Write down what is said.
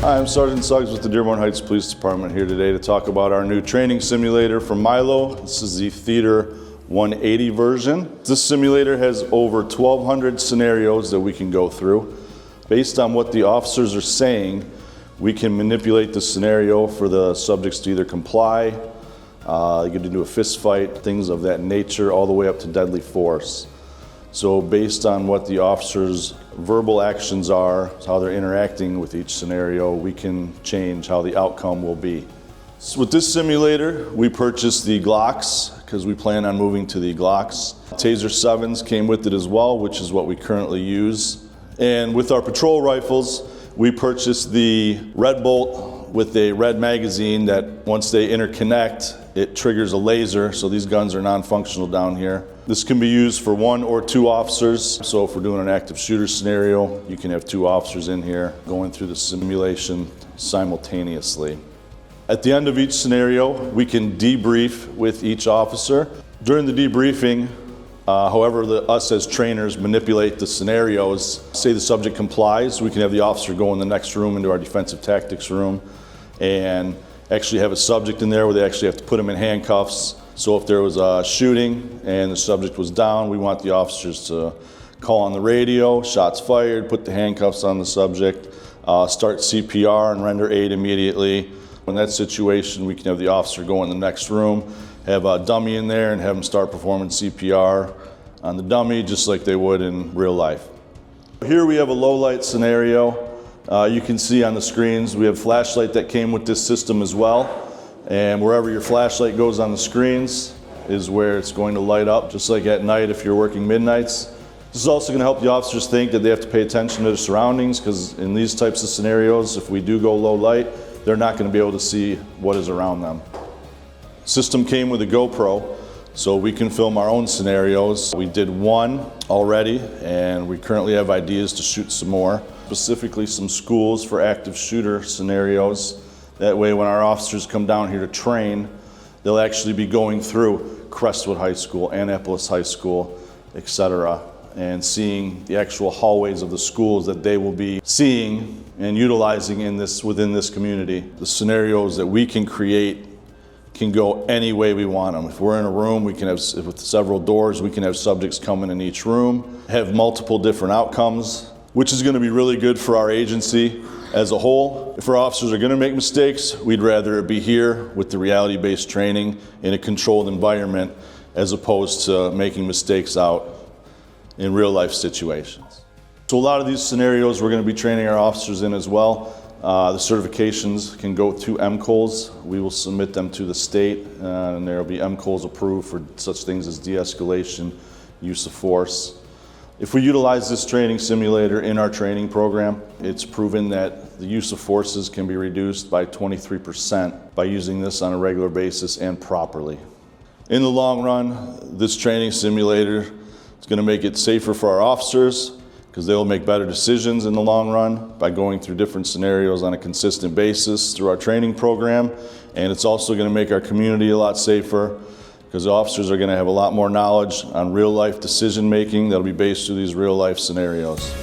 Hi, I'm Sergeant Suggs with the Dearborn Heights Police Department here today to talk about our new training simulator from MILO. This is the Theater 180 version. This simulator has over 1,200 scenarios that we can go through. Based on what the officers are saying, we can manipulate the scenario for the subjects to either comply, get into a fist fight, things of that nature, all the way up to deadly force. So based on what the officers' verbal actions are, how they're interacting with each scenario, we can change how the outcome will be. So with this simulator, we purchased the Glocks because we plan on moving to the Glocks. Taser 7s came with it as well, which is what we currently use. And with our patrol rifles, we purchased the Red Bolt with a red magazine that once they interconnect, it triggers a laser, so these guns are non-functional down here. This can be used for 1 or 2 officers, so if we're doing an active shooter scenario, you can have 2 officers in here going through the simulation simultaneously. At the end of each scenario, we can debrief with each officer. During the debriefing, however, us as trainers manipulate the scenarios. Say the subject complies, we can have the officer go in the next room into our defensive tactics room and actually have a subject in there where they actually have to put them in handcuffs. So if there was a shooting and the subject was down, we want the officers to call on the radio, shots fired, put the handcuffs on the subject, start CPR and render aid immediately. In that situation, we can have the officer go in the next room, have a dummy in there and have them start performing CPR on the dummy just like they would in real life. Here we have a low light scenario. You can see on the screens we have flashlight that came with this system as well. And wherever your flashlight goes on the screens is where it's going to light up, just like at night if you're working midnights. This is also going to help the officers think that they have to pay attention to their surroundings, because in these types of scenarios, if we do go low light, they're not going to be able to see what is around them. System came with a GoPro, so we can film our own scenarios. We did 1 already, and we currently have ideas to shoot some more, specifically some schools for active shooter scenarios. That way when our officers come down here to train, they'll actually be going through Crestwood High School, Annapolis High School, etc., and seeing the actual hallways of the schools that they will be seeing and utilizing within this community. The scenarios that we can create can go any way we want them. If we're in a room, we can have, with several doors, we can have subjects come in each room, have multiple different outcomes, which is going to be really good for our agency as a whole. If our officers are going to make mistakes, we'd rather it be here with the reality-based training in a controlled environment as opposed to making mistakes out in real-life situations. So a lot of these scenarios we're going to be training our officers in as well. The certifications can go to MCOLs. We will submit them to the state, and there will be MCOLs approved for such things as de-escalation, use of force. If we utilize this training simulator in our training program, it's proven that the use of forces can be reduced by 23% by using this on a regular basis and properly. In the long run, this training simulator is going to make it safer for our officers because they will make better decisions in the long run by going through different scenarios on a consistent basis through our training program. And it's also going to make our community a lot safer, because the officers are going to have a lot more knowledge on real-life decision-making that'll be based through these real-life scenarios.